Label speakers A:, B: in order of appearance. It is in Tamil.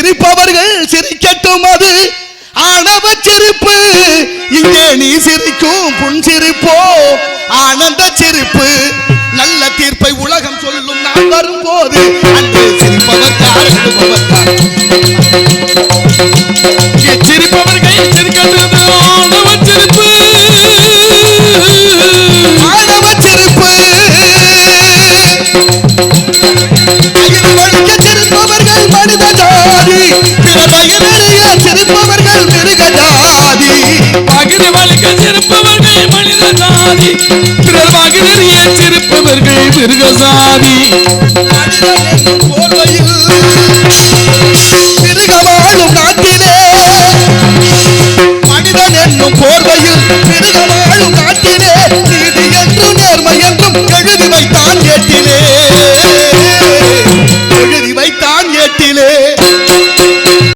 A: சிரிப்பவர்கள் சிரிக்கட்டும், அது ஆணவ சிரிப்பு. இங்கே நீ சிரிக்கும் புன்சிரிப்போ ஆனந்த சிரிப்பு. நல்ல தீர்ப்பை உலகம் சொல்லும் நான் வரும்போது அன்று சிரிப்பவர் யார் எழுபவர் யார்? சிரிப்பவர்கள் சிரிக்கட்டும், ஆணவ சிரிப்பு ஆணவ சிரிப்பு. சிரிப்பவர்கள் மனித ஜாதி, பிறவகினறிய சிரிப்பவர்கள் மிருக ஜாதி. பகிர வலிக்க சிரிப்பவர்கள் மனித ஜாதி, பிறவகினறிய சிரிப்பவர்கள் மிருக ஜாதி. போர்வையில் மிருக வாழும் நாட்டிலே, மனிதன் என்னும் போர்வையில் மிருக